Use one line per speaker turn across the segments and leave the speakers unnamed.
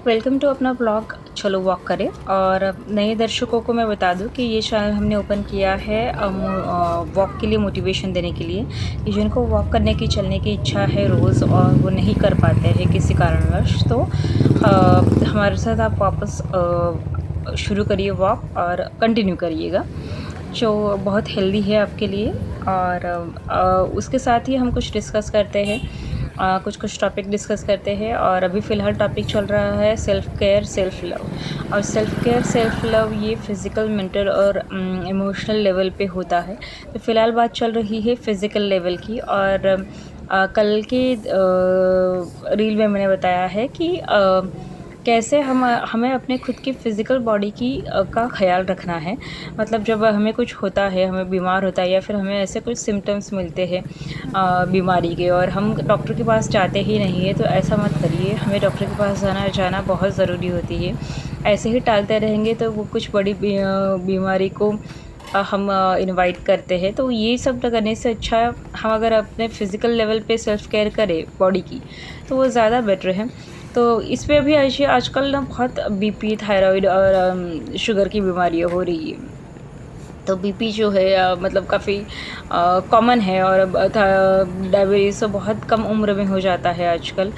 Welcome to अपना blog चलो walk करें। और नए दर्शकों को मैं बता दूं कि ये चैनल हमने ओपन किया है वॉक के लिए, मोटिवेशन देने के लिए कि जिनको वॉक करने की, चलने की इच्छा है रोज़ और वो नहीं कर पाते हैं किसी कारणवश, तो हमारे साथ आप वापस शुरू करिए वॉक और कंटिन्यू करिएगा, जो बहुत हेल्दी है आपके लिए। और उसके साथ ही हम कुछ डिस्कस करते हैं, कुछ कुछ टॉपिक डिस्कस करते हैं। और अभी फ़िलहाल टॉपिक चल रहा है सेल्फ़ केयर, सेल्फ़ लव। और सेल्फ़ केयर, सेल्फ़ लव ये फ़िज़िकल, मेंटल और इमोशनल लेवल पे होता है। तो फ़िलहाल बात चल रही है फ़िज़िकल लेवल की। और कल के रील में मैंने बताया है कि कैसे हमें अपने खुद की फ़िज़िकल बॉडी की का ख़्याल रखना है। मतलब जब हमें कुछ होता है, हमें बीमार होता है या फिर हमें ऐसे कुछ सिम्पटम्स मिलते हैं बीमारी के, और हम डॉक्टर के पास जाते ही नहीं हैं, तो ऐसा मत करिए। हमें डॉक्टर के पास जाना बहुत ज़रूरी होती है। ऐसे ही टालते रहेंगे तो वो कुछ बड़ी बीमारी को हम इनवाइट करते हैं। तो ये सब करने से अच्छा हम अगर अपने फ़िज़िकल लेवल पे सेल्फ़ केयर करें बॉडी की, तो वो ज़्यादा बेटर है। तो इस पे अभी आजकल ना बहुत बीपी, थायरॉइड और शुगर की बीमारियाँ हो रही है। तो बीपी जो है मतलब काफ़ी कॉमन है। और अब डायबिटीज़ तो बहुत कम उम्र में हो जाता है आजकल।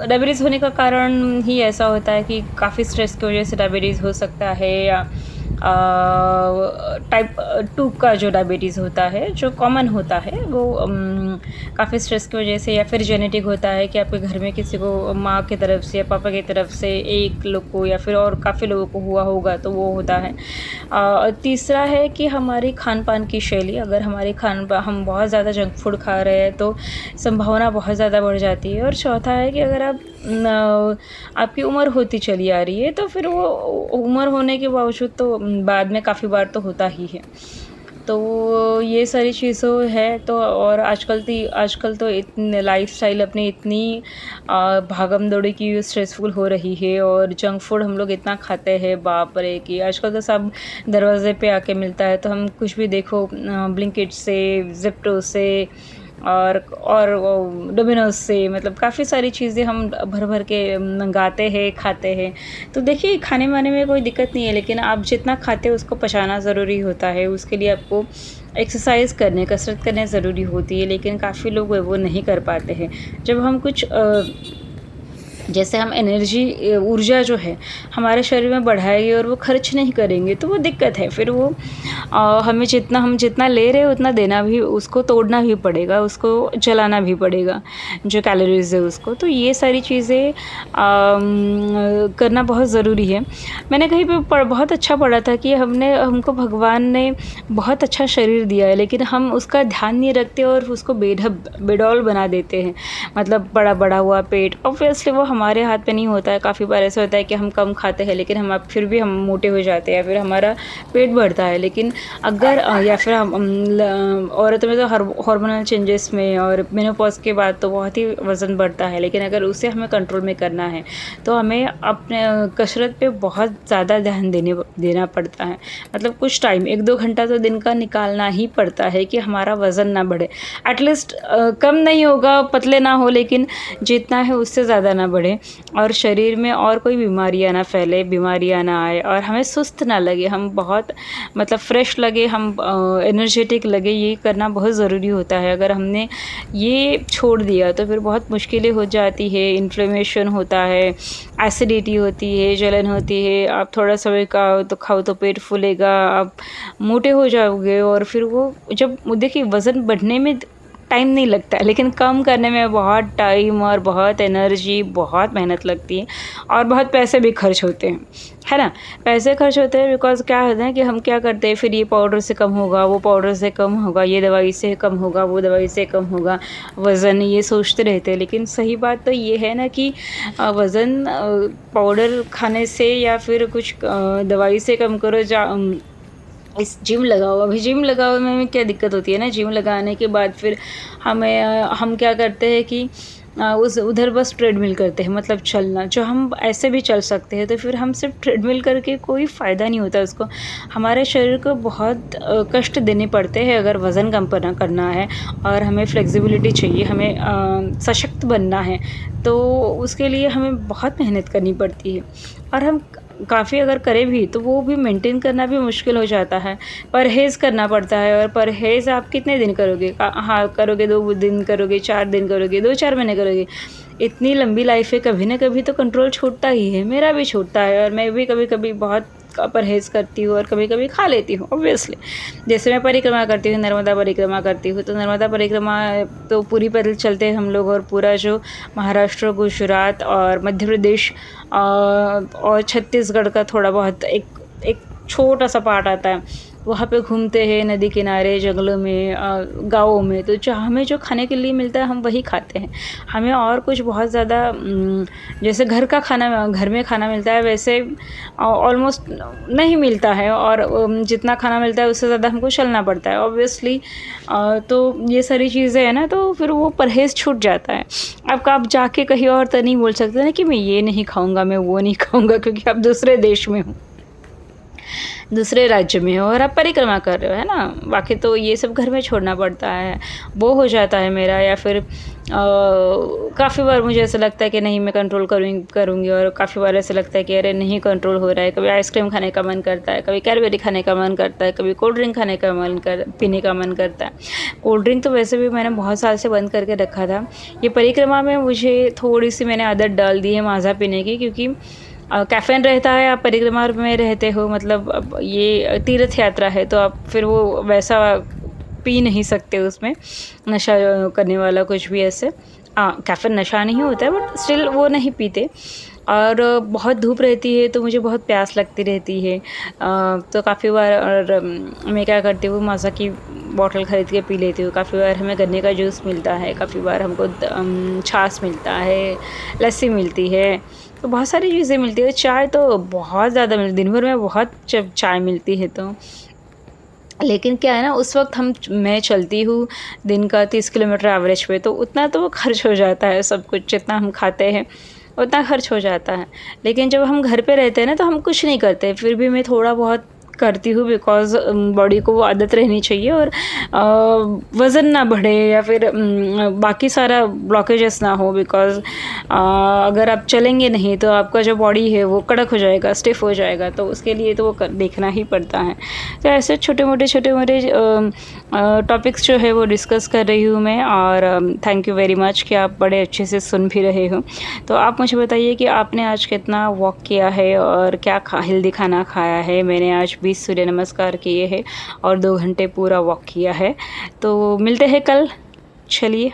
डायबिटीज़ होने का कारण ही ऐसा होता है कि काफ़ी स्ट्रेस की वजह से डायबिटीज़ हो सकता है, या टाइप 2 का जो डायबिटीज़ होता है, जो कॉमन होता है, वो काफ़ी स्ट्रेस की वजह से, या फिर जेनेटिक होता है कि आपके घर में किसी को, माँ की तरफ से या पापा की तरफ से एक लोग को या फिर और काफ़ी लोगों को हुआ होगा, तो वो होता है। तीसरा है कि हमारी खान-पान की शैली, अगर हमारी हम बहुत ज़्यादा जंक फूड खा रहे हैं तो संभावना बहुत ज़्यादा बढ़ जाती है। और चौथा है कि अगर आपकी उम्र होती चली आ रही है, तो फिर वो उम्र होने के बावजूद तो बाद में काफ़ी बार तो होता ही है। तो ये सारी चीज़ों है। तो और आजकल तो इतनी लाइफ़स्टाइल अपनी इतनी भागम-दौड़ी की स्ट्रेसफुल हो रही है, और जंक फूड हम लोग इतना खाते हैं, बाप रे! कि आजकल तो सब दरवाज़े पे आके मिलता है। तो हम कुछ भी देखो, ब्लिंकिट से, ज़ेप्टो से और वो डोमिनोज़ से, मतलब काफ़ी सारी चीज़ें हम भर-भर के मँगाते हैं, खाते हैं। तो देखिए, खाने-वाने में कोई दिक्कत नहीं है, लेकिन आप जितना खाते हो उसको पचाना ज़रूरी होता है। उसके लिए आपको एक्सरसाइज़ करने, कसरत करने ज़रूरी होती है, लेकिन काफ़ी लोग वो नहीं कर पाते हैं। जब हम कुछ जैसे हम ऊर्जा जो है हमारे शरीर में बढ़ाएँगे और वो खर्च नहीं करेंगे, तो वो दिक्कत है। फिर वो हम जितना ले रहे हैं उतना देना भी, उसको तोड़ना भी पड़ेगा, उसको जलाना भी पड़ेगा, जो कैलोरीज़ है उसको। तो ये सारी चीज़ें करना बहुत ज़रूरी है। मैंने कहीं पे बहुत अच्छा पढ़ा था कि हमको भगवान ने बहुत अच्छा शरीर दिया है, लेकिन हम उसका ध्यान नहीं रखते और उसको बेडौल बना देते हैं। मतलब बड़ा-बड़ा हुआ पेट, ऑब्वियसली वो हमारे हाथ में नहीं होता है। काफ़ी बार ऐसा होता है कि हम कम खाते हैं, लेकिन फिर भी हम मोटे हो जाते हैं, या फिर हमारा पेट बढ़ता है। लेकिन अगर या फिर औरतों में तो हार्मोनल चेंजेस में और मेनोपॉज़ के बाद तो बहुत ही वज़न बढ़ता है। लेकिन अगर उसे हमें कंट्रोल में करना है, तो हमें अपने कसरत पे बहुत ज़्यादा ध्यान देना पड़ता है। मतलब कुछ टाइम, 1-2 घंटा तो दिन का निकालना ही पड़ता है कि हमारा वज़न ना बढ़े। एटलीस्ट कम नहीं होगा, पतले ना हो, लेकिन जितना है उससे ज़्यादा ना बढ़े, और शरीर में और कोई बीमारियाँ ना फैले, बीमारियाँ ना आए, और हमें सुस्त ना लगे, हम बहुत मतलब फ्रेश लगे, हम एनर्जेटिक लगे। ये करना बहुत ज़रूरी होता है। अगर हमने ये छोड़ दिया तो फिर बहुत मुश्किलें हो जाती है, इन्फ्लेमेशन होता है, एसिडिटी होती है, जलन होती है। आप थोड़ा समय का तो खाओ तो पेट फूलेगा, आप मोटे हो जाओगे, और फिर वो जब देखिए वज़न बढ़ने में टाइम नहीं लगता है, लेकिन कम करने में बहुत टाइम और बहुत एनर्जी, बहुत मेहनत लगती है, और बहुत पैसे भी खर्च होते हैं, है ना? पैसे खर्च होते हैं बिकॉज़ क्या होता है कि हम क्या करते हैं, फिर ये पाउडर से कम होगा, वो पाउडर से कम होगा, ये दवाई से कम होगा, वो दवाई से कम होगा, वज़न ये सोचते रहते हैं। लेकिन सही बात तो ये है ना कि वज़न पाउडर खाने से या फिर कुछ दवाई से कम करो, इस जिम लगाओ। अभी जिम लगाने में क्या दिक्कत होती है ना, जिम लगाने के बाद फिर हम क्या करते हैं कि उस उधर बस ट्रेडमिल करते हैं, मतलब चलना, जो हम ऐसे भी चल सकते हैं। तो फिर हम सिर्फ ट्रेडमिल करके कोई फ़ायदा नहीं होता उसको। हमारे शरीर को बहुत कष्ट देने पड़ते हैं अगर वज़न कम करना है और हमें फ्लेक्सिबिलिटी चाहिए, हमें सशक्त बनना है, तो उसके लिए हमें बहुत मेहनत करनी पड़ती है। और हम काफ़ी अगर करें भी तो वो भी मेंटेन करना भी मुश्किल हो जाता है। परहेज़ करना पड़ता है, और परहेज़ आप कितने दिन करोगे? हाँ, करोगे 2 दिन करोगे, 4 दिन करोगे, 2-4 महीने करोगे। इतनी लंबी लाइफ़ है, कभी न कभी तो कंट्रोल छूटता ही है। मेरा भी छूटता है, और मैं भी कभी-कभी बहुत परहेज़ करती हूँ और कभी-कभी खा लेती हूँ ऑब्वियसली। जैसे मैं परिक्रमा करती हूँ, नर्मदा परिक्रमा करती हूँ, तो नर्मदा परिक्रमा तो पूरी पैदल चलते हैं हम लोग, और पूरा जो महाराष्ट्र, गुजरात और मध्य प्रदेश और छत्तीसगढ़ का थोड़ा बहुत एक एक छोटा-सा पार्ट आता है, वहाँ पे घूमते हैं नदी किनारे, जंगलों में, गाँवों में। तो जो हमें जो खाने के लिए मिलता है हम वही खाते हैं। हमें और कुछ बहुत ज़्यादा जैसे घर का खाना घर में खाना मिलता है, वैसे ऑलमोस्ट नहीं मिलता है, और जितना खाना मिलता है उससे ज़्यादा हमको चलना पड़ता है ऑब्वियसली। तो ये सारी चीज़ें हैं ना, तो फिर वो परहेज़ छूट जाता है। अब आप जाके कहीं और तो नहीं बोल सकते ना कि मैं ये नहीं खाऊँगा, मैं वो नहीं खाऊँगा, क्योंकि आप दूसरे देश में हो, दूसरे राज्य में हो और आप परिक्रमा कर रहे हो, है ना? बाकी तो ये सब घर में छोड़ना पड़ता है। वो हो जाता है मेरा, या फिर काफ़ी बार मुझे ऐसा लगता है कि नहीं, मैं कंट्रोल करूँगी, और काफ़ी बार ऐसा लगता है कि अरे नहीं, कंट्रोल हो रहा है। कभी आइसक्रीम खाने का मन करता है, कभी कैडबरी खाने का मन करता है, कभी कोल्ड ड्रिंक पीने का मन करता है। कोल्ड ड्रिंक तो वैसे भी मैंने बहुत साल से बंद करके रखा था। ये परिक्रमा में मुझे थोड़ी-सी मैंने आदत डाल दी है माज़ा पीने की, क्योंकि कैफ़ीन रहता है, आप परिक्रमा में रहते हो, मतलब अब ये तीर्थ यात्रा है, तो आप फिर वो वैसा पी नहीं सकते उसमें, नशा करने वाला कुछ भी ऐसे। कैफ़ीन नशा नहीं होता है, बट स्टिल वो नहीं पीते। और बहुत धूप रहती है तो मुझे बहुत प्यास लगती रहती है, तो काफ़ी बार, और मैं क्या करती हूँ, माज़ा की बॉटल ख़रीद के पी लेती हूँ। काफ़ी बार हमें गन्ने का जूस मिलता है, काफ़ी बार हमको छाछ मिलता है, लस्सी मिलती है, तो बहुत सारी चीज़ें मिलती है। चाय तो बहुत ज़्यादा दिन भर में बहुत चाय मिलती है, तो लेकिन क्या है ना, उस वक़्त मैं चलती हूँ दिन का 30 किलोमीटर एवरेज पे, तो उतना तो खर्च हो जाता है सब कुछ, जितना हम खाते हैं उतना खर्च हो जाता है। लेकिन जब हम घर पे रहते हैं ना, तो हम कुछ नहीं करते, फिर भी मैं थोड़ा बहुत करती हूँ, बिकॉज़ बॉडी को वो आदत रहनी चाहिए, और वज़न ना बढ़े, या फिर बाकी सारा ब्लॉकेजेस ना हो, बिकॉज़ अगर आप चलेंगे नहीं तो आपका जो बॉडी है वो कड़क हो जाएगा, स्टिफ़ हो जाएगा, तो उसके लिए तो वो देखना ही पड़ता है। तो ऐसे छोटे-मोटे टॉपिक्स जो है वो डिस्कस कर रही हूँ मैं, और थैंक यू वेरी मच कि आप बड़े अच्छे से सुन भी रहे हो। तो आप मुझे बताइए कि आपने आज कितना वॉक किया है और क्या हेल्दी खाना खाया है? मैंने आज 20 सूर्य नमस्कार किए हैं और 2 घंटे पूरा वॉक किया है। तो मिलते हैं कल। चलिए।